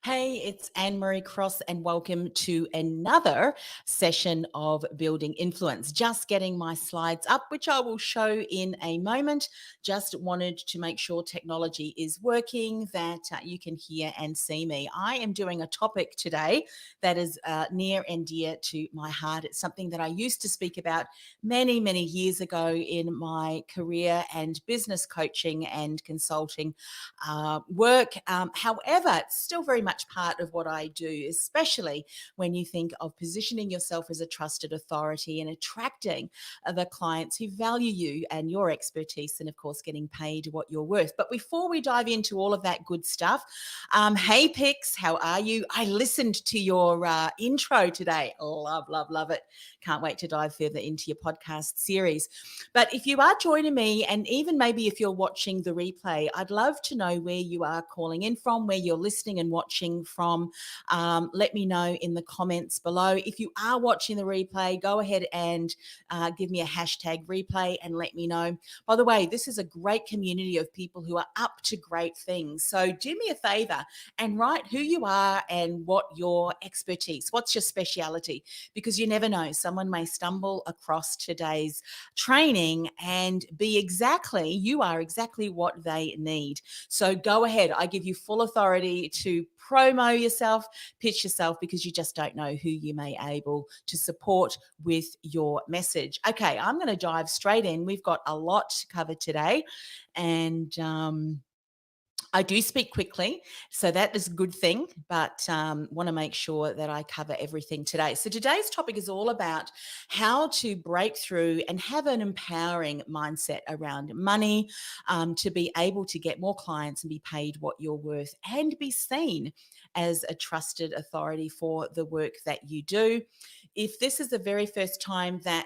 Hey, it's Anne-Marie Cross, and welcome to another session of Building Influence. Just getting my slides up, which I will show in a moment. Just wanted to make sure technology is working, that you can hear and see me. I am doing a topic today that is near and dear to my heart. It's something that I used to speak about many, many years ago in my career and business coaching and consulting work. However, it's still very much part of what I do, especially when you think of positioning yourself as a trusted authority and attracting the clients who value you and your expertise, and of course, getting paid what you're worth. But before we dive into all of that good stuff, hey, Pix, how are you? I listened to your intro today. Love, love, love it. Can't wait to dive further into your podcast series. But if you are joining me, and even maybe if you're watching the replay, I'd love to know where you are calling in from, where you're listening and watching from. Let me know in the comments below. If you are watching the replay, go ahead and give me a hashtag replay and let me know. By the way, this is a great community of people who are up to great things. So do me a favor and write who you are and what your expertise, what's your speciality, because you never know. Someone may stumble across today's training and you are exactly what they need. So go ahead. I give you full authority to promo yourself, pitch yourself, because you just don't know who you may able to support with your message. Okay, I'm going to dive straight in. We've got a lot to cover today, and I do speak quickly, so that is a good thing, but want to make sure that I cover everything today. So today's topic is all about how to break through and have an empowering mindset around money, to be able to get more clients and be paid what you're worth and be seen as a trusted authority for the work that you do. If this is the very first time that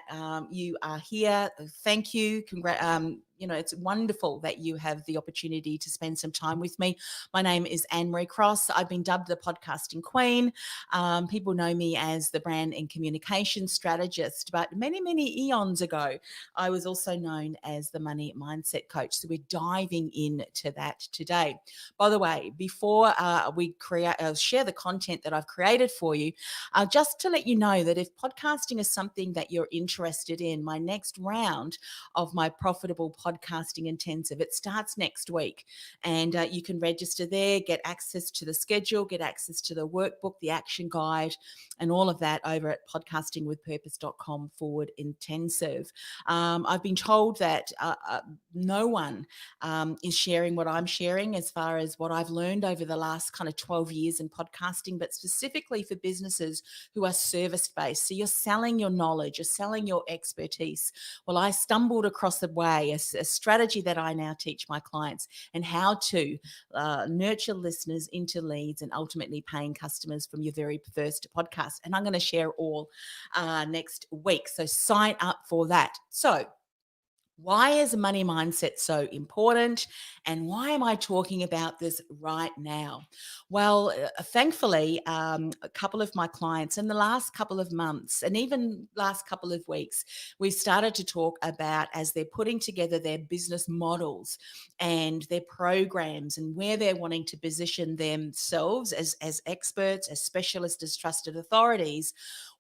you are here, thank you. It's wonderful that you have the opportunity to spend some time with me. My name is Anne-Marie Cross. I've been dubbed the podcasting queen. People know me as the brand and communication strategist, but many, many eons ago, I was also known as the money mindset coach. So we're diving into that today. By the way, before we share the content that I've created for you, just to let you know that if podcasting is something that you're interested in, my next round of my profitable podcasting intensive, it starts next week, and you can register there, get access to the schedule, get access to the workbook, the action guide, and all of that over at podcastingwithpurpose.com/intensive. I've been told that no one is sharing what I'm sharing as far as what I've learned over the last kind of 12 years in podcasting, but specifically for businesses who are service based. So you're selling your knowledge, you're selling your expertise. Well, I stumbled across a way, a strategy that I now teach my clients, and how to nurture listeners into leads and ultimately paying customers from your very first podcast. And I'm going to share all next week. So sign up for that. So, why is money mindset so important? And why am I talking about this right now? Well, thankfully, a couple of my clients in the last couple of months and even last couple of weeks, we've started to talk about, as they're putting together their business models and their programs and where they're wanting to position themselves as experts, as specialists, as trusted authorities.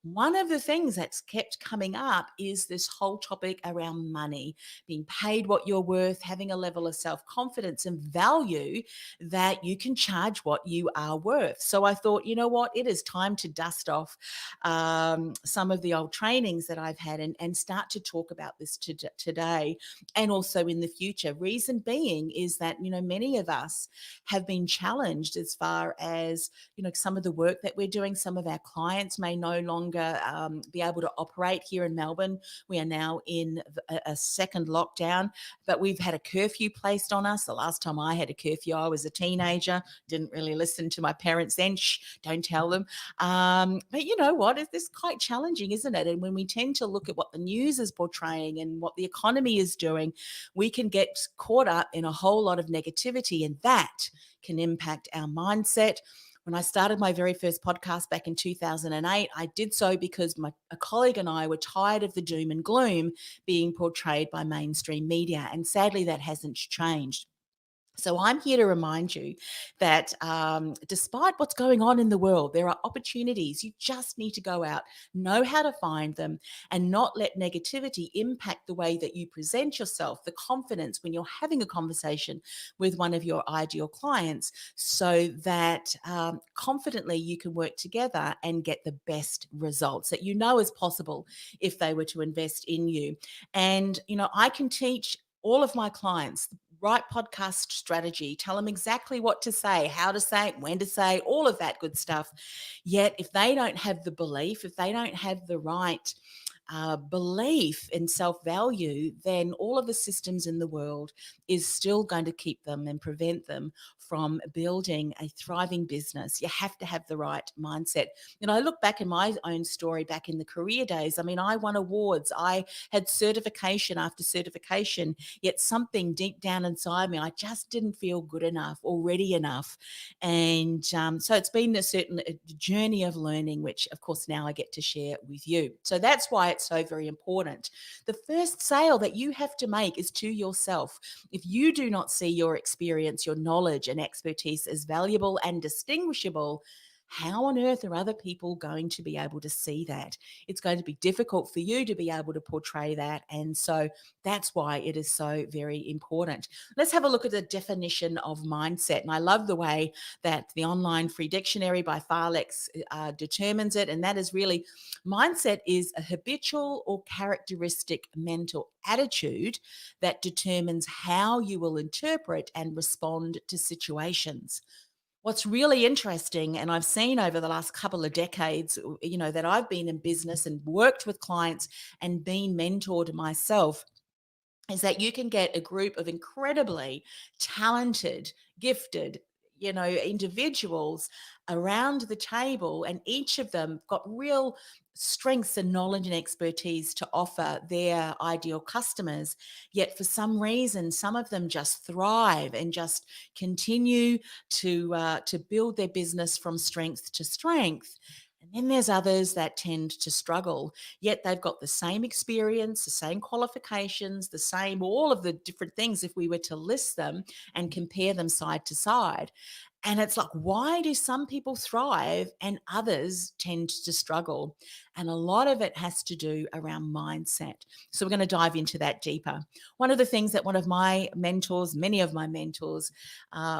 One of the things that's kept coming up is this whole topic around money, being paid what you're worth, having a level of self-confidence and value that you can charge what you are worth. So I thought, you know what, it is time to dust off some of the old trainings that I've had and start to talk about this today and also in the future. Reason being is that, many of us have been challenged as far as, some of the work that we're doing. Some of our clients may no longer be able to operate here in Melbourne. We are now in a second lockdown, but we've had a curfew placed on us. The last time I had a curfew, I was a teenager, didn't really listen to my parents then. Shh, don't tell them. But you know what? It's quite challenging, isn't it? And when we tend to look at what the news is portraying and what the economy is doing, we can get caught up in a whole lot of negativity, and that can impact our mindset. When I started my very first podcast back in 2008, I did so because a colleague and I were tired of the doom and gloom being portrayed by mainstream media. And sadly, that hasn't changed. So I'm here to remind you that despite what's going on in the world, there are opportunities. You just need to go out, know how to find them, and not let negativity impact the way that you present yourself, the confidence when you're having a conversation with one of your ideal clients, so that confidently you can work together and get the best results that you know is possible if they were to invest in you. And, I can teach all of my clients right podcast strategy, tell them exactly what to say, how to say it, when to say, all of that good stuff. Yet, if they don't have the belief, if they don't have the right belief in self value, then all of the systems in the world is still going to keep them and prevent them from building a thriving business. You have to have the right mindset. I look back in my own story back in the career days. I mean, I won awards, I had certification after certification, yet something deep down inside me, I just didn't feel good enough or ready enough. And so it's been a certain journey of learning, which of course now I get to share with you. So that's why it's so very important. The first sale that you have to make is to yourself. If you do not see your experience, your knowledge and expertise as valuable and distinguishable, how on earth are other people going to be able to see that? It's going to be difficult for you to be able to portray that. And so that's why it is so very important. Let's have a look at the definition of mindset. And I love the way that the online free dictionary by Farlex determines it. And that is really, mindset is a habitual or characteristic mental attitude that determines how you will interpret and respond to situations. What's really interesting, and I've seen over the last couple of decades, that I've been in business and worked with clients and been mentored myself, is that you can get a group of incredibly talented, gifted, individuals around the table, and each of them got real strengths and knowledge and expertise to offer their ideal customers. Yet, for some reason, some of them just thrive and just continue to build their business from strength to strength. And then there's others that tend to struggle, yet they've got the same experience, the same qualifications, the same, all of the different things if we were to list them and compare them side to side. And it's like, why do some people thrive and others tend to struggle? And a lot of it has to do around mindset. So we're going to dive into that deeper. One of the things that one of my mentors, many of my mentors,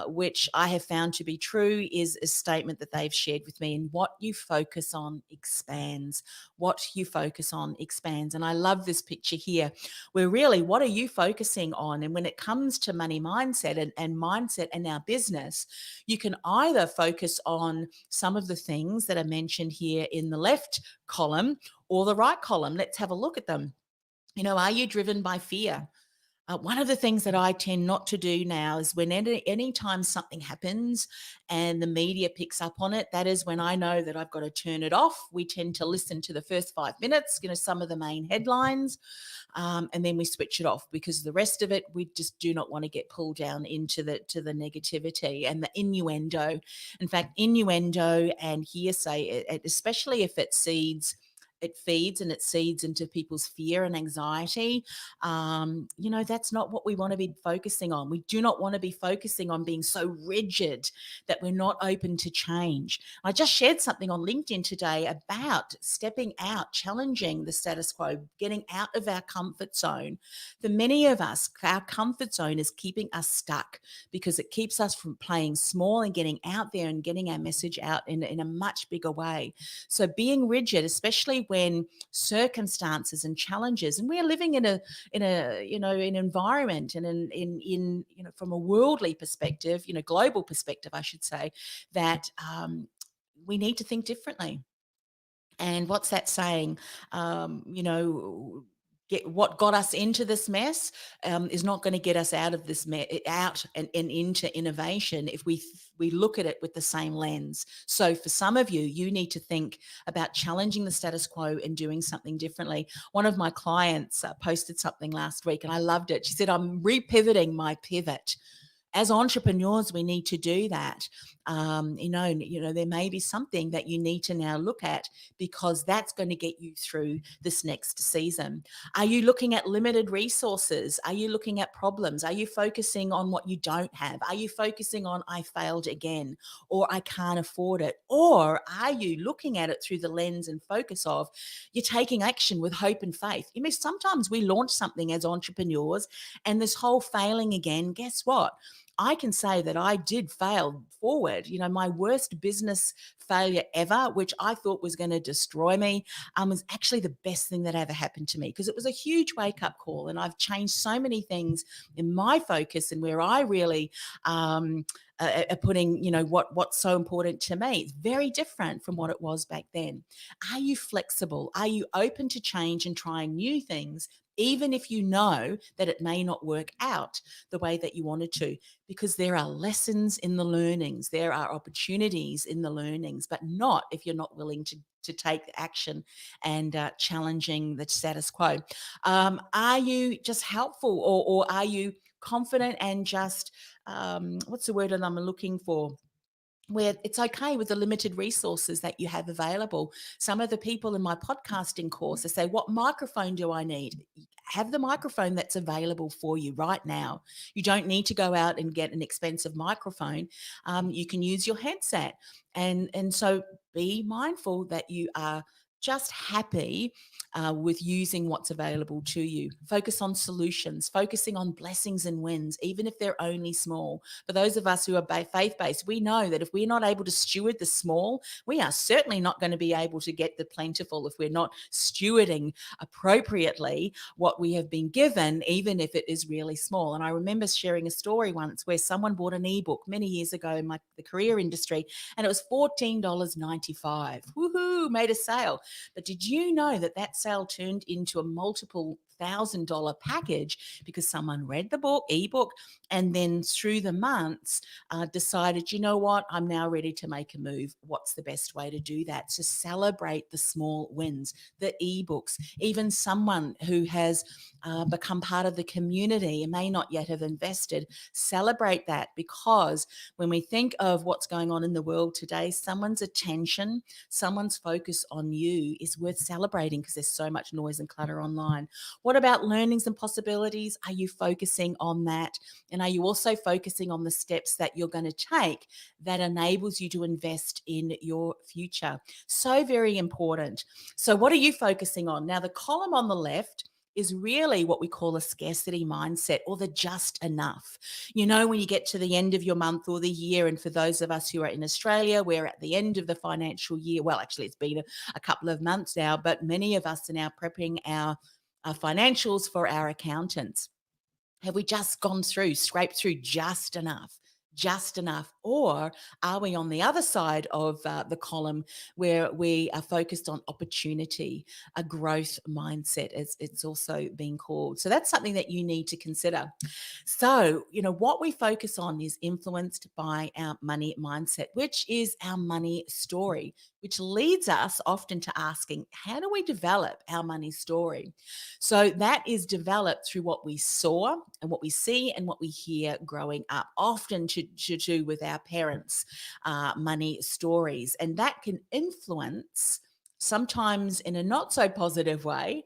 which I have found to be true, is a statement that they've shared with me. And what you focus on expands. What you focus on expands. And I love this picture here, where really, what are you focusing on? And when it comes to money mindset and mindset in our business, you can either focus on some of the things that are mentioned here in the left column or the right column. Let's have a look at them. Are you driven by fear? One of the things that I tend not to do now is when any time something happens and the media picks up on it, that is when I know that I've got to turn it off. We tend to listen to the first 5 minutes, some of the main headlines, and then we switch it off, because the rest of it, we just do not want to get pulled down into the negativity and the innuendo. In fact, innuendo and hearsay, especially if it feeds and it seeds into people's fear and anxiety. That's not what we want to be focusing on. We do not want to be focusing on being so rigid that we're not open to change. I just shared something on LinkedIn today about stepping out, challenging the status quo, getting out of our comfort zone. For many of us, our comfort zone is keeping us stuck, because it keeps us from playing small and getting out there and getting our message out in a much bigger way. So being rigid, especially when circumstances and challenges, and we're living in an environment and in from a worldly perspective, global perspective, I should say, that we need to think differently. And what's that saying? Get what got us into this mess is not going to get us out of this out and into innovation if we look at it with the same lens. So for some of you, you need to think about challenging the status quo and doing something differently. One of my clients posted something last week and I loved it. She said, "I'm repivoting my pivot." As entrepreneurs, we need to do that. There may be something that you need to now look at, because that's going to get you through this next season. Are you looking at limited resources? Are you looking at problems? Are you focusing on what you don't have? Are you focusing on I failed again, or I can't afford it? Or are you looking at it through the lens and focus of you're taking action with hope and faith? Sometimes we launch something as entrepreneurs and this whole failing again, guess what? I can say that I did fail forward. My worst business failure ever, which I thought was going to destroy me, was actually the best thing that ever happened to me, because it was a huge wake up call. And I've changed so many things in my focus and where I really putting, what's so important to me. It's very different from what it was back then. Are you flexible? Are you open to change and trying new things, even if you know that it may not work out the way that you wanted to? Because there are lessons in the learnings, there are opportunities in the learnings, but not if you're not willing to take action and challenging the status quo. Are you just helpful, or are you confident and just what's the word that I'm looking for? Where it's okay with the limited resources that you have available. Some of the people in my podcasting course, they say, what microphone do I need? Have the microphone that's available for you right now. You don't need to go out and get an expensive microphone. You can use your headset. And so be mindful that you are just happy with using what's available to you. Focus on solutions, focusing on blessings and wins, even if they're only small. For those of us who are faith-based, we know that if we're not able to steward the small, we are certainly not going to be able to get the plentiful if we're not stewarding appropriately what we have been given, even if it is really small. And I remember sharing a story once where someone bought an ebook many years ago in the career industry, and it was $14.95. Woohoo, made a sale. But did you know that that sale turned into a multiple $1,000 package because someone read the ebook, and then through the months decided, you know what, I'm now ready to make a move. What's the best way to do that? So celebrate the small wins, the ebooks, even someone who has become part of the community and may not yet have invested. Celebrate that, because when we think of what's going on in the world today, someone's attention, someone's focus on you is worth celebrating, because there's so much noise and clutter online. What about learnings and possibilities? Are you focusing on that? And are you also focusing on the steps that you're going to take that enables you to invest in your future? So very important. So what are you focusing on? Now, the column on the left is really what we call a scarcity mindset, or the just enough. When you get to the end of your month or the year, and for those of us who are in Australia, we're at the end of the financial year. Well, actually, it's been a couple of months now, but many of us are now prepping our financials for our accountants. Have we just scraped through just enough? Just enough? Or are we on the other side of the column, where we are focused on opportunity, a growth mindset, as it's also being called? So that's something that you need to consider. So, what we focus on is influenced by our money mindset, which is our money story, which leads us often to asking, how do we develop our money story? So that is developed through what we saw and what we see and what we hear growing up, often to do with our parents' money stories. And that can influence, sometimes in a not so positive way,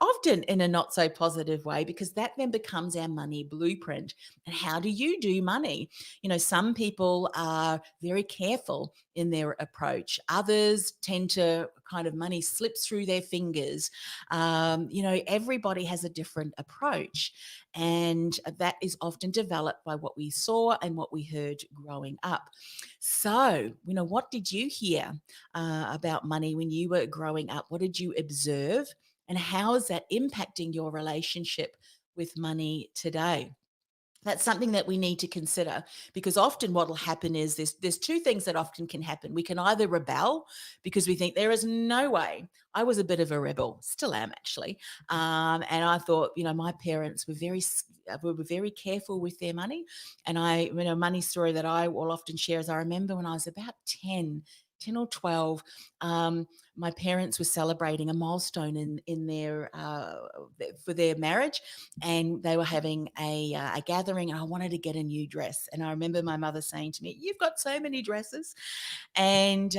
often in a not so positive way, because that then becomes our money blueprint. And how do you do money? Some people are very careful in their approach. Others tend to kind of, money slips through their fingers. Everybody has a different approach. And that is often developed by what we saw and what we heard growing up. So, what did you hear about money when you were growing up? What did you observe? And how is that impacting your relationship with money today? That's something that we need to consider, because often what will happen is there's two things that often can happen. We can either rebel because we think there is no way. I was a bit of a rebel, still am actually, and I thought, my parents were very careful with their money, and money story that I will often share is, I remember when I was about 10, 10 or 12, my parents were celebrating a milestone in their for their marriage, and they were having a gathering, and I wanted to get a new dress. And I remember my mother saying to me, "You've got so many dresses." And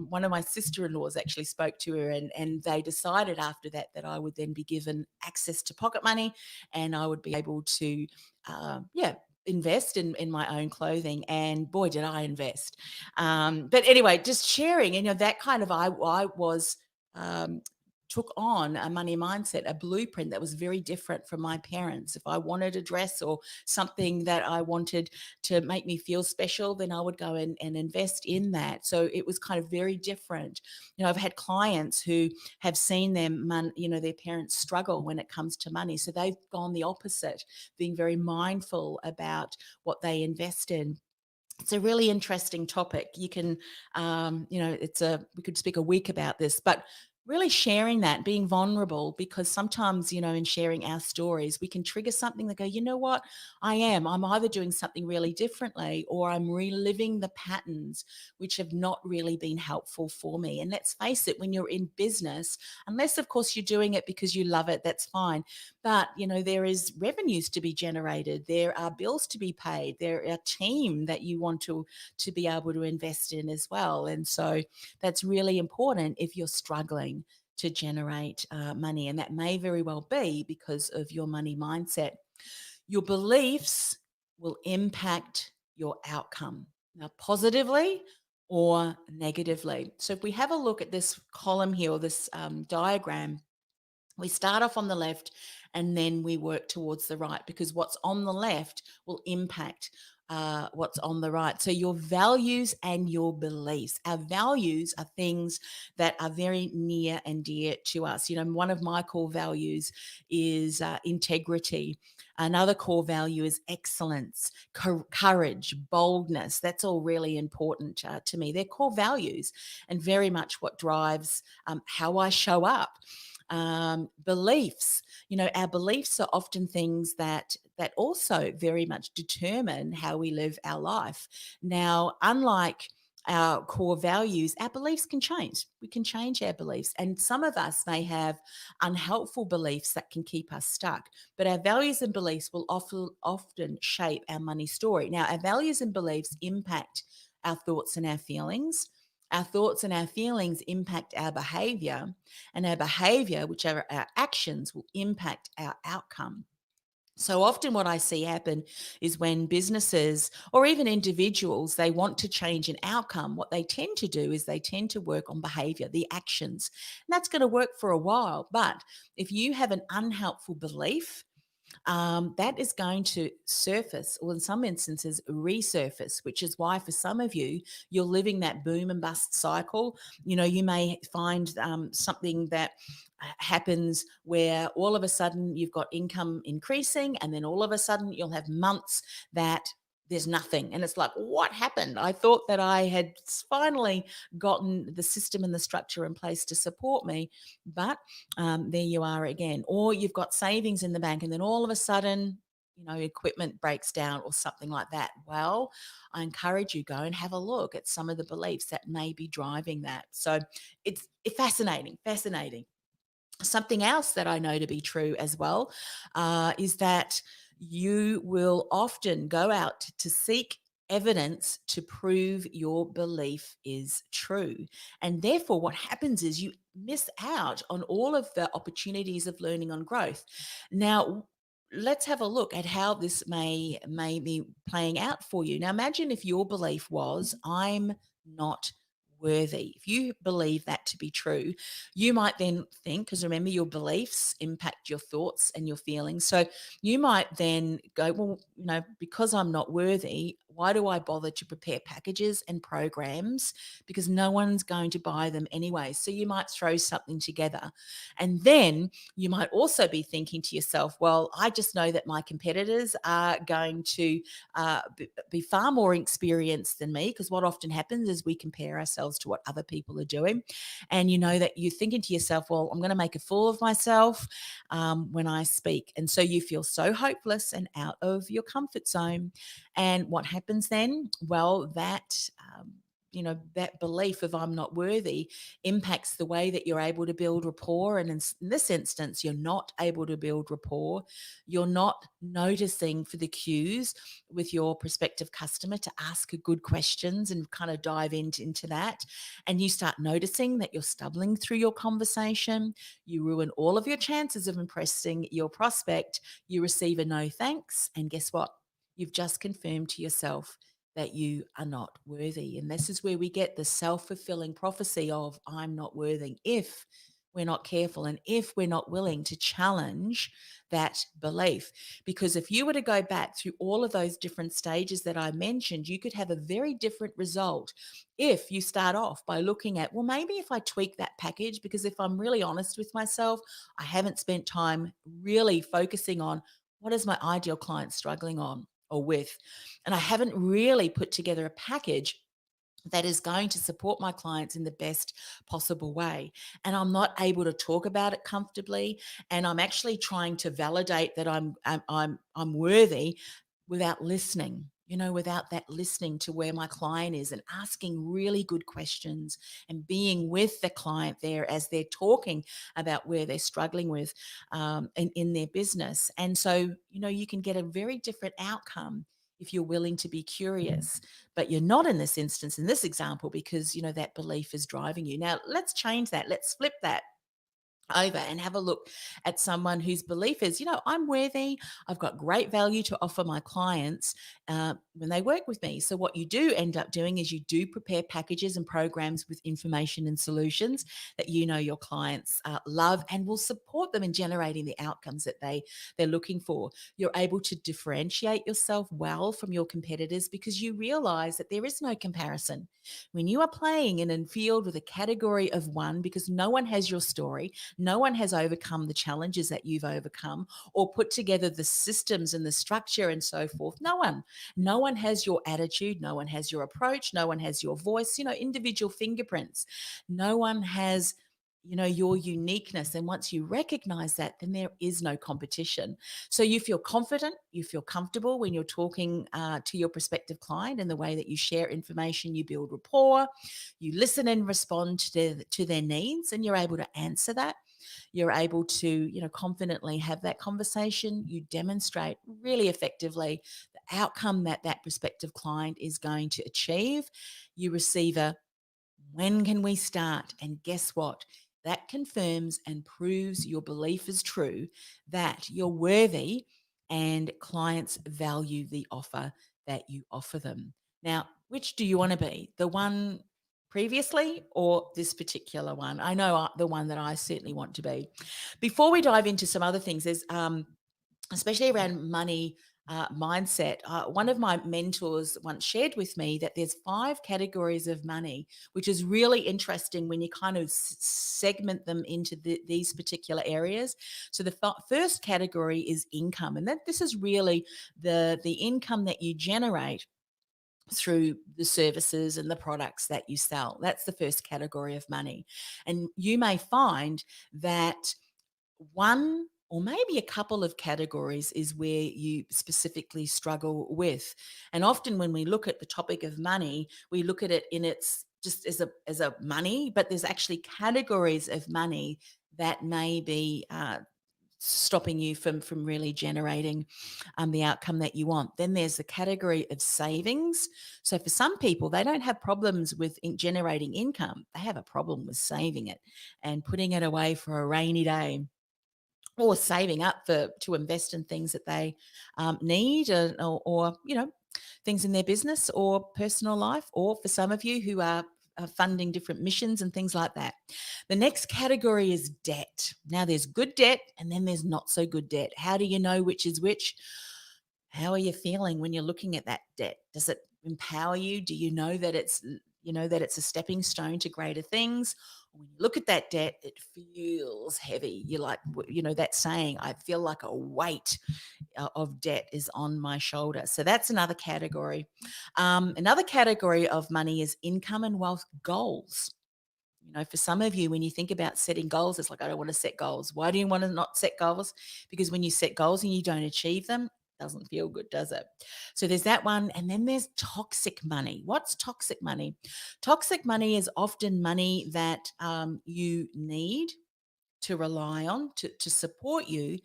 one of my sister-in-laws actually spoke to her, and they decided after that that I would then be given access to pocket money, and I would be able to, yeah, invest in my own clothing. And boy, did I invest. But anyway, just sharing, that kind of, I was, um, took on a money mindset, a blueprint that was very different from my parents. If I wanted a dress or something that I wanted to make me feel special, then I would go and invest in that. So it was kind of very different. I've had clients who have seen their parents struggle when it comes to money. So they've gone the opposite, being very mindful about what they invest in. It's a really interesting topic. You can, we could speak a week about this, but really sharing that, being vulnerable, because sometimes, in sharing our stories, we can trigger something that go, you know what, I'm either doing something really differently, or I'm reliving the patterns which have not really been helpful for me. And let's face it, when you're in business, unless of course you're doing it because you love it, that's fine. But there is revenues to be generated, there are bills to be paid, there are team that you want to be able to invest in as well. And so that's really important if you're struggling to generate money, and that may very well be because of your money mindset. Your beliefs will impact your outcome, now positively or negatively. So if we have a look at this column here, or this diagram, we start off on the left and then we work towards the right, because what's on the left will impact what's on the right. So your values and your beliefs. Our values are things that are very near and dear to us. One of my core values is integrity. Another core value is excellence, courage, boldness. That's all really important to me. They're core values, and very much what drives how I show up. Beliefs, our beliefs are often things that also very much determine how we live our life. Now, unlike our core values, our beliefs can change. We can change our beliefs, and some of us may have unhelpful beliefs that can keep us stuck, but our values and beliefs will often shape our money story. Now, our values and beliefs impact our thoughts and our feelings. Our thoughts and our feelings impact our behavior, and our behavior, which are our actions, will impact our outcome. So often what I see happen is when businesses or even individuals, they want to change an outcome, what they tend to do is they tend to work on behavior, the actions. And that's going to work for a while. But if you have an unhelpful belief, that is going to surface, or in some instances resurface, which is why for some of you, you're living that boom and bust cycle. You may find something that happens where all of a sudden you've got income increasing, and then all of a sudden you'll have months that there's nothing. And it's like, what happened? I thought that I had finally gotten the system and the structure in place to support me, but there you are again. Or you've got savings in the bank, and then all of a sudden, equipment breaks down or something like that. Well, I encourage you, go and have a look at some of the beliefs that may be driving that. So it's fascinating, fascinating. Something else that I know to be true as well is that you will often go out to seek evidence to prove your belief is true. And therefore, what happens is you miss out on all of the opportunities of learning on growth. Now, let's have a look at how this may be playing out for you. Now, imagine if your belief was, I'm not worthy. If you believe that to be true, you might then think, because remember, your beliefs impact your thoughts and your feelings. So you might then go, well, because I'm not worthy, why do I bother to prepare packages and programs? Because no one's going to buy them anyway. So you might throw something together. And then you might also be thinking to yourself, well, I just know that my competitors are going to be far more experienced than me, because what often happens is we compare ourselves to what other people are doing. And that you're thinking to yourself, well, I'm going to make a fool of myself when I speak. And so you feel so hopeless and out of your comfort zone. And what happens then? Well, that that belief of I'm not worthy impacts the way that you're able to build rapport. And in this instance, you're not able to build rapport. You're not noticing for the cues with your prospective customer to ask good questions and kind of dive into that. And you start noticing that you're stumbling through your conversation. You ruin all of your chances of impressing your prospect. You receive a no thanks. And guess what? You've just confirmed to yourself that you are not worthy. And this is where we get the self fulfilling prophecy of I'm not worthy if we're not careful and if we're not willing to challenge that belief. Because if you were to go back through all of those different stages that I mentioned, you could have a very different result if you start off by looking at, well, maybe if I tweak that package, because if I'm really honest with myself, I haven't spent time really focusing on what is my ideal client struggling on or with. And I haven't really put together a package that is going to support my clients in the best possible way. And I'm not able to talk about it comfortably. And I'm actually trying to validate that I'm worthy without listening, without that listening to where my client is and asking really good questions and being with the client there as they're talking about where they're struggling with in their business. And so, you can get a very different outcome if you're willing to be curious, but you're not in this instance, in this example, because, that belief is driving you. Now, let's change that. Let's flip that over and have a look at someone whose belief is, I'm worthy. I've got great value to offer my clients when they work with me. So, what you do end up doing is you do prepare packages and programs with information and solutions that your clients love and will support them in generating the outcomes that they're looking for. You're able to differentiate yourself well from your competitors because you realize that there is no comparison. When you are playing in a field with a category of one, because no one has your story, no one has overcome the challenges that you've overcome or put together the systems and the structure and so forth. No one. No one has your attitude. No one has your approach. No one has your voice, individual fingerprints. No one has your uniqueness. And once you recognize that, then there is no competition. So you feel confident, you feel comfortable when you're talking to your prospective client in the way that you share information, you build rapport, you listen and respond to their needs, and you're able to answer that. You're able to, confidently have that conversation. You demonstrate really effectively the outcome that that prospective client is going to achieve. You receive a when can we start? And guess what? That confirms and proves your belief is true that you're worthy and clients value the offer that you offer them. Now, which do you want to be? The one previously or this particular one? I know the one that I certainly want to be. Before we dive into some other things, there's especially around money mindset. One of my mentors once shared with me that there's 5 categories of money, which is really interesting when you kind of segment them into these particular areas. So the first category is income, and that this is really the income that you generate through the services and the products that you sell. That's the first category of money. And you may find that one or maybe a couple of categories is where you specifically struggle with. And often when we look at the topic of money, we look at it in its just as a money, but there's actually categories of money that may be stopping you from really generating the outcome that you want. Then there's the category of savings. So for some people, they don't have problems with generating income. They have a problem with saving it and putting it away for a rainy day or saving up for to invest in things that they need or things in their business or personal life, or for some of you who are funding different missions and things like that. The next category is debt. Now there's good debt and then there's not so good debt. How do you know which is which? How are you feeling when you're looking at that debt? Does it empower you? Do you know that it's a stepping stone to greater things? When you look at that debt, it feels heavy. You're like, that saying, I feel like a weight of debt is on my shoulder. So that's another category. Another category of money is income and wealth goals. For some of you, when you think about setting goals, it's like, I don't want to set goals. Why do you want to not set goals? Because when you set goals and you don't achieve them, Doesn't feel good, does it? So there's that one. And then there's toxic money. What's toxic money? Toxic money is often money that you need to rely on to support you,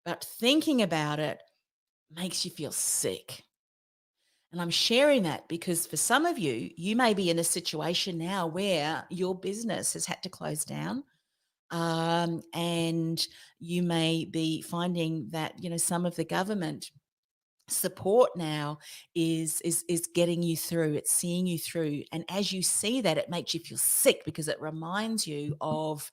but thinking about it makes you feel sick. And I'm sharing that because for some of you, you may be in a situation now where your business has had to close down. And you may be finding that, some of the government support now is getting you through, it's seeing you through, and as you see that, it makes you feel sick because it reminds you of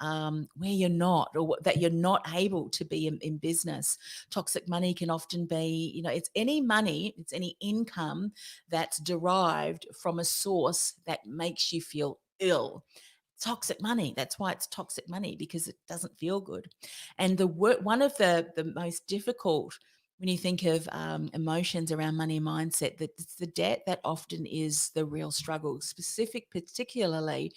where you're not, or that you're not able to be in business. Toxic money can often be, it's any money, it's any income that's derived from a source that makes you feel ill. Toxic money, that's why it's toxic money, because it doesn't feel good. And one of the most difficult, when you think of emotions around money mindset, that it's the debt that often is the real struggle, particularly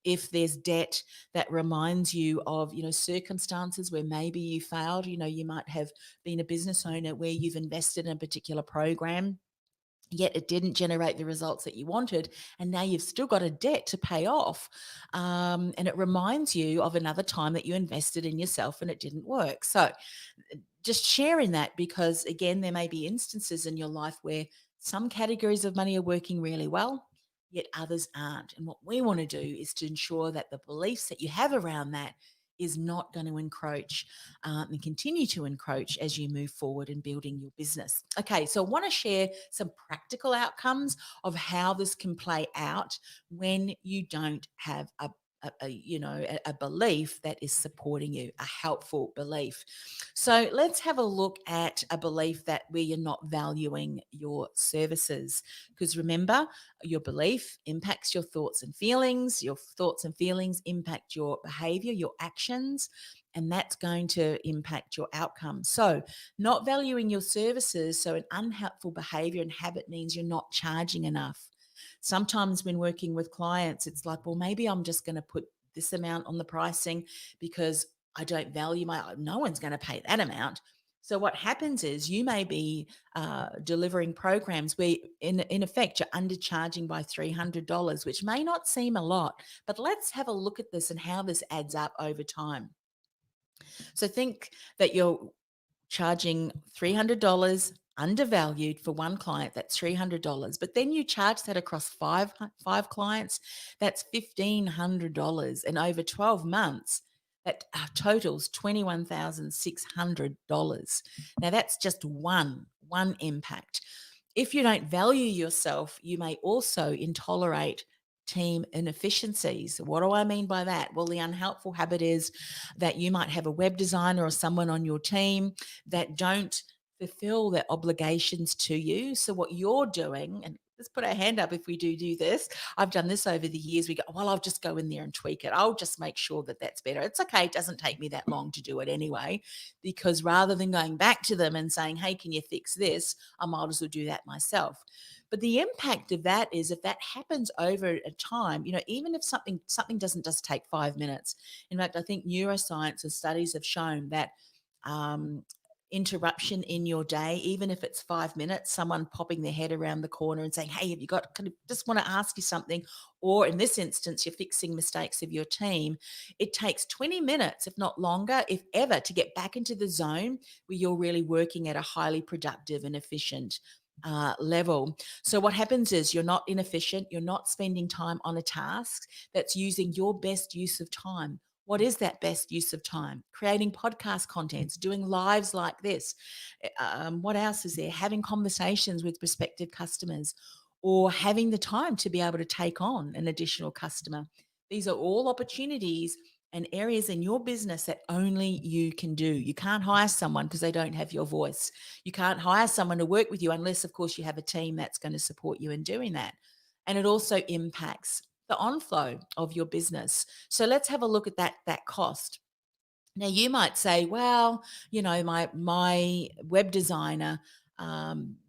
if there's debt that reminds you of, circumstances where maybe you failed. You might have been a business owner where you've invested in a particular program, yet it didn't generate the results that you wanted, and now you've still got a debt to pay off. And it reminds you of another time that you invested in yourself and it didn't work. So just sharing that, because again, there may be instances in your life where some categories of money are working really well, yet others aren't. And what we want to do is to ensure that the beliefs that you have around that is not going to encroach, and continue to encroach as you move forward in building your business. Okay, so I want to share some practical outcomes of how this can play out when you don't have a belief that is supporting you, a helpful belief. So let's have a look at a belief that where you're not valuing your services, because remember, your belief impacts your thoughts and feelings. Your thoughts and feelings impact your behavior, your actions, and that's going to impact your outcome. So not valuing your services, so an unhelpful behavior and habit means you're not charging enough. Sometimes when working with clients, it's like, well, maybe I'm just going to put this amount on the pricing because I don't value no one's going to pay that amount. So what happens is you may be delivering programs where in effect you're undercharging by $300, which may not seem a lot, but let's have a look at this and how this adds up over time. So think that you're charging $300 undervalued for one client, that's $300, but then you charge that across five clients, that's $1,500, and over 12 months that totals $21,600. Now that's just one impact. If you don't value yourself, you may also intolerate team inefficiencies. What do I mean by that? Well, the unhelpful habit is that you might have a web designer or someone on your team that don't fulfill their obligations to you. So what you're doing, and let's put our hand up if we do this. I've done this over the years. We go, well, I'll just go in there and tweak it. I'll just make sure that that's better. It's okay. It doesn't take me that long to do it anyway, because rather than going back to them and saying, hey, can you fix this? I might as well do that myself. But the impact of that is, if that happens over a time, even if something doesn't just take 5 minutes. In fact, I think neuroscience and studies have shown that um, interruption in your day, even if it's 5 minutes, someone popping their head around the corner and saying, hey, have you got, kind of just want to ask you something, or in this instance, you're fixing mistakes of your team, it takes 20 minutes, if not longer, if ever, to get back into the zone where you're really working at a highly productive and efficient level. So what happens is you're not inefficient, you're not spending time on a task that's using your best use of time. What is that best use of time? Creating podcast contents, doing lives like this. What else is there? Having conversations with prospective customers, or having the time to be able to take on an additional customer. These are all opportunities and areas in your business that only you can do. You can't hire someone because they don't have your voice. You can't hire someone to work with you unless, of course, you have a team that's going to support you in doing that. And it also impacts the onflow of your business. So let's have a look at that cost. Now you might say, well, my web designer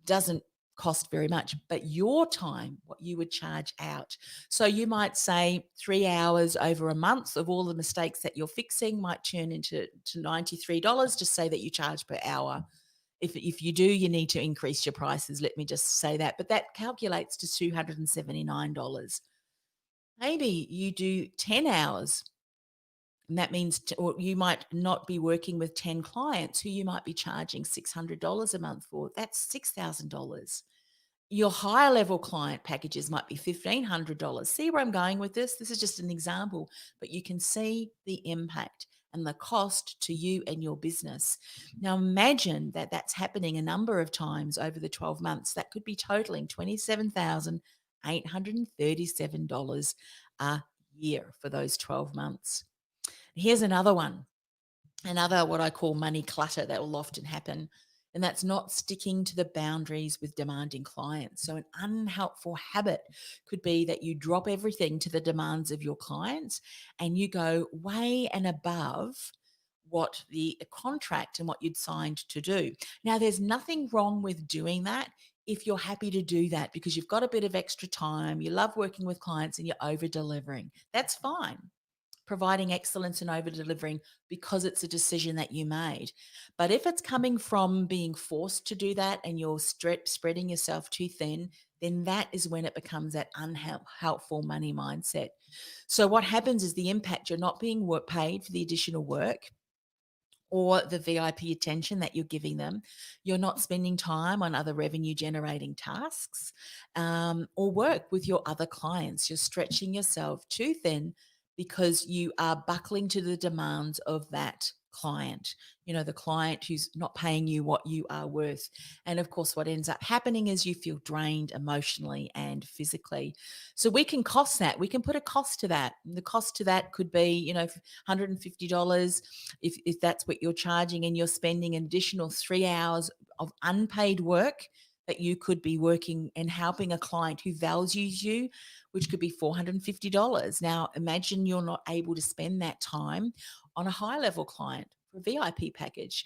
doesn't cost very much, but your time, what you would charge out. So you might say 3 hours over a month of all the mistakes that you're fixing might turn into $93. Just say that you charge per hour. If you do, you need to increase your prices. Let me just say that. But that calculates to $279. Maybe you do 10 hours, and that means, or you might not be working with 10 clients who you might be charging $600 a month for. That's $6,000. Your higher level client packages might be $1,500. See where I'm going with this? This is just an example, but you can see the impact and the cost to you and your business. Now, imagine that that's happening a number of times over the 12 months. That could be totaling $27,837 a year for those 12 months. Here's another one, another what I call money clutter that will often happen. And that's not sticking to the boundaries with demanding clients. So, an unhelpful habit could be that you drop everything to the demands of your clients and you go way and above what the contract and what you'd signed to do. Now, there's nothing wrong with doing that if you're happy to do that because you've got a bit of extra time, you love working with clients, and you're over delivering. That's fine, providing excellence and over delivering because it's a decision that you made. But if it's coming from being forced to do that and you're spreading yourself too thin, then that is when it becomes that unhelpful money mindset. So what happens is the impact, you're not being paid for the additional work or the VIP attention that you're giving them. You're not spending time on other revenue generating tasks, or work with your other clients. You're stretching yourself too thin because you are buckling to the demands of that client, the client who's not paying you what you are worth. And of course, what ends up happening is you feel drained emotionally and physically. So we can cost that. We can put a cost to that. And the cost to that could be, $150 if that's what you're charging, and you're spending an additional 3 hours of unpaid work that you could be working and helping a client who values you, which could be $450. Now, imagine you're not able to spend that time on a high level client for a VIP package.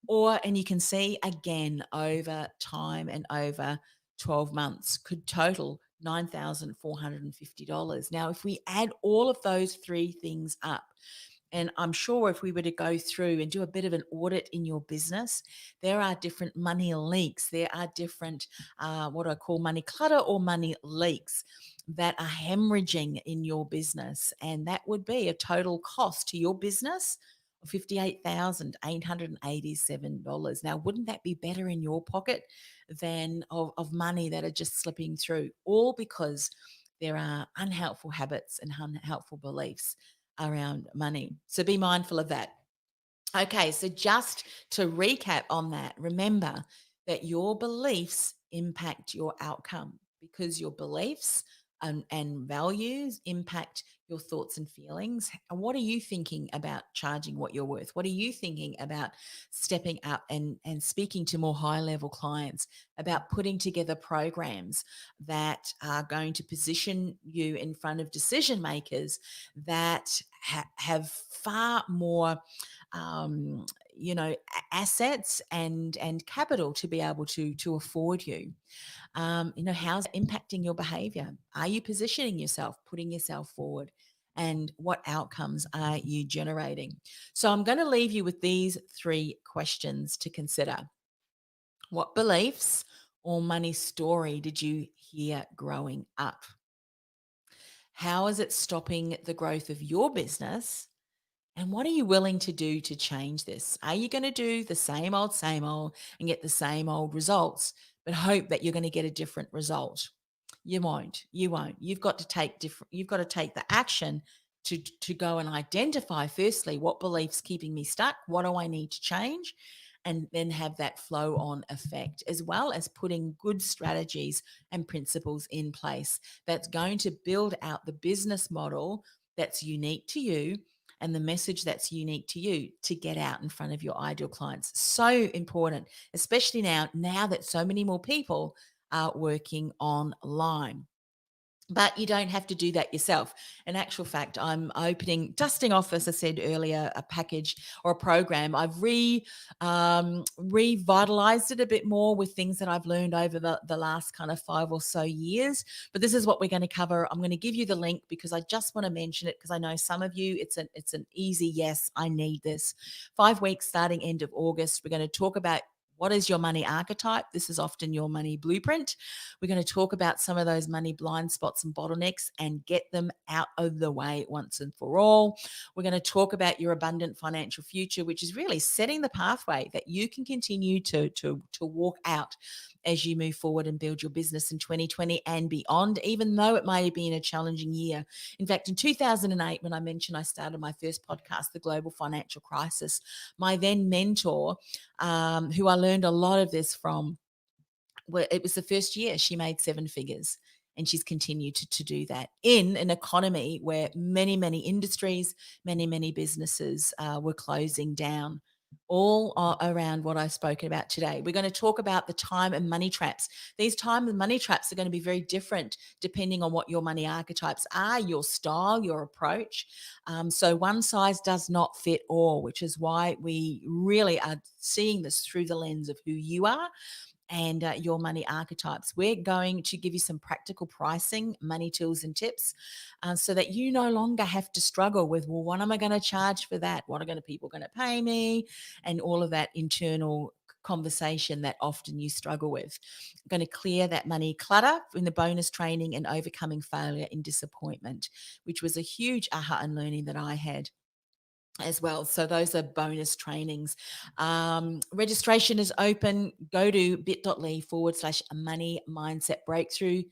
And you can see again over time and over 12 months could total $9,450. Now, if we add all of those three things up, and I'm sure if we were to go through and do a bit of an audit in your business, there are different money leaks. There are different, what I call money clutter or money leaks that are hemorrhaging in your business. And that would be a total cost to your business of $58,887. Now, wouldn't that be better in your pocket than of money that are just slipping through? All because there are unhelpful habits and unhelpful beliefs around money. So be mindful of that. Okay, so just to recap on that, remember that your beliefs impact your outcome because your beliefs and values impact your thoughts and feelings. And what are you thinking about charging what you're worth? What are you thinking about stepping up and speaking to more high level clients, about putting together programs that are going to position you in front of decision makers that have far more assets and capital to be able to afford you? How's it impacting your behavior? Are you positioning yourself, putting yourself forward? And what outcomes are you generating? So I'm going to leave you with these three questions to consider. What beliefs or money story did you hear growing up? How is it stopping the growth of your business? And what are you willing to do to change this? Are you going to do the same old, and get the same old results, but hope that you're going to get a different result? You won't. You won't. You've got to take the action to go and identify firstly what beliefs keeping me stuck, what do I need to change, and then have that flow on effect, as well as putting good strategies and principles in place that's going to build out the business model that's unique to you and the message that's unique to you to get out in front of your ideal clients. So important, especially now that so many more people are working online. But you don't have to do that yourself. In actual fact, I'm dusting off, as I said earlier, a package or a program. I've revitalized it a bit more with things that I've learned over the last kind of 5 or so years. But this is what we're going to cover. I'm going to give you the link because I just want to mention it because I know some of you, it's an easy yes, I need this. 5 weeks starting end of August. We're going to talk about What is your money archetype? This is often your money blueprint. We're going to talk about some of those money blind spots and bottlenecks and get them out of the way once and for all. We're going to talk about your abundant financial future, which is really setting the pathway that you can continue to walk out as you move forward and build your business in 2020 and beyond, even though it may have been a challenging year. In fact, in 2008, when I mentioned I started my first podcast, The Global Financial Crisis, my then mentor, who I learned a lot of this from, it was the first year she made seven figures. And she's continued to do that in an economy where many industries, many businesses were closing down, all around what I've spoken about today. We're going to talk about the time and money traps. These time and money traps are going to be very different depending on what your money archetypes are, your style, your approach. So one size does not fit all, which is why we really are seeing this through the lens of who you are and your money archetypes. We're going to give you some practical pricing, money tools, and tips so that you no longer have to struggle with, well, what am I going to charge for that? What are people going to pay me? And all of that internal conversation that often you struggle with. I'm going to clear that money clutter in the bonus training and overcoming failure and disappointment, which was a huge aha and learning that I had as well. So those are bonus trainings. Registration is open. Go to bit.ly/money mindset breakthrough,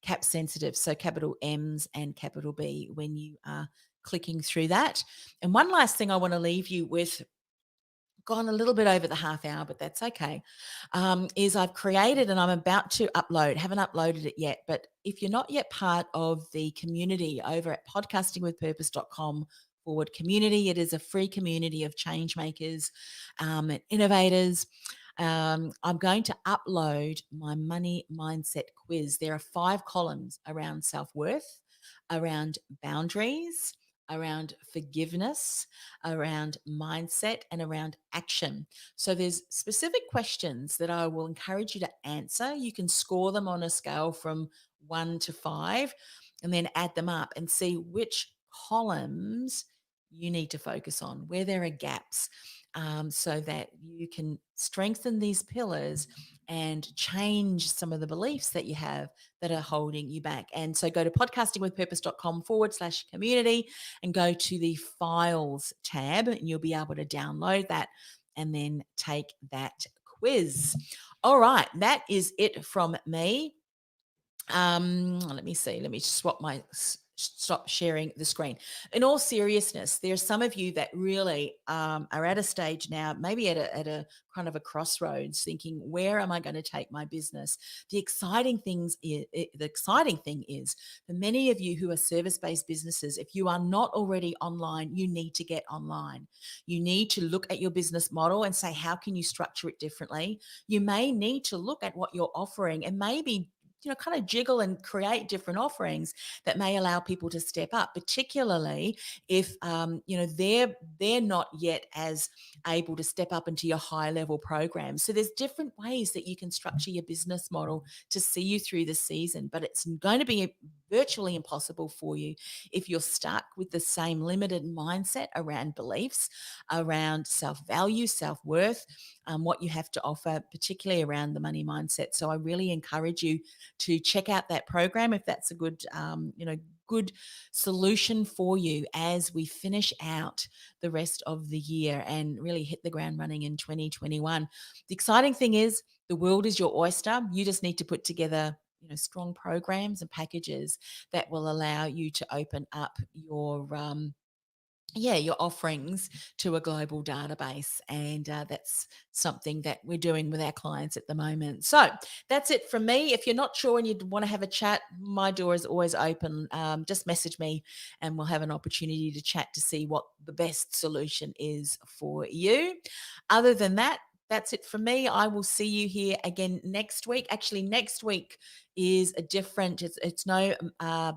cap sensitive. So capital M's and capital B when you are clicking through that. And one last thing I want to leave you with, gone a little bit over the half hour, but that's okay, is I've created and I'm about to upload, haven't uploaded it yet, but if you're not yet part of the community over at podcastingwithpurpose.com/community, it is a free community of change makers and innovators. I'm going to upload my money mindset quiz. There are 5 columns around self-worth, around boundaries, around forgiveness, around mindset, and around action. So there's specific questions that I will encourage you to answer. You can score them on a scale from 1 to 5 and then add them up and see which columns you need to focus on, where there are gaps, so that you can strengthen these pillars and change some of the beliefs that you have that are holding you back. And so go to podcastingwithpurpose.com/community and go to the files tab, and you'll be able to download that and then take that quiz. All right, that is it from me. Let me see. Let me stop sharing the screen. In all seriousness, there's some of you that really are at a stage now, maybe at a kind of a crossroads, thinking, where am I going to take my business? The exciting thing is, for many of you who are service-based businesses, if you are not already online, you need to get online. You need to look at your business model and say, how can you structure it differently? You may need to look at what you're offering and maybe kind of jiggle and create different offerings that may allow people to step up, particularly if they're not yet as able to step up into your high level programs. So there's different ways that you can structure your business model to see you through the season, but it's going to be virtually impossible for you if you're stuck with the same limited mindset around beliefs, around self-value, self-worth, what you have to offer, particularly around the money mindset. So I really encourage you to check out that program if that's a good solution for you as we finish out the rest of the year and really hit the ground running in 2021. The exciting thing is the world is your oyster. You just need to put together strong programs and packages that will allow you to open up your offerings to a global database. And that's something that we're doing with our clients at the moment. So that's it from me. If you're not sure and you want to have a chat, my door is always open. Just message me and we'll have an opportunity to chat to see what the best solution is for you. Other than that, that's it from me. I will see you here again next week. Actually, next week is it's no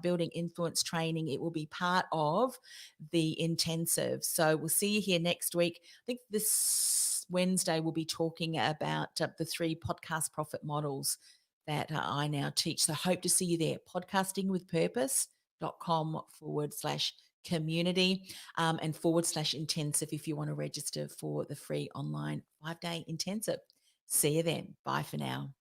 building influence training. It will be part of the intensive. So we'll see you here next week. I think this Wednesday we'll be talking about the 3 podcast profit models that I now teach. So hope to see you there. podcastingwithpurpose.com/community and /intensive if you want to register for the free online 5-day intensive. See you then. Bye for now.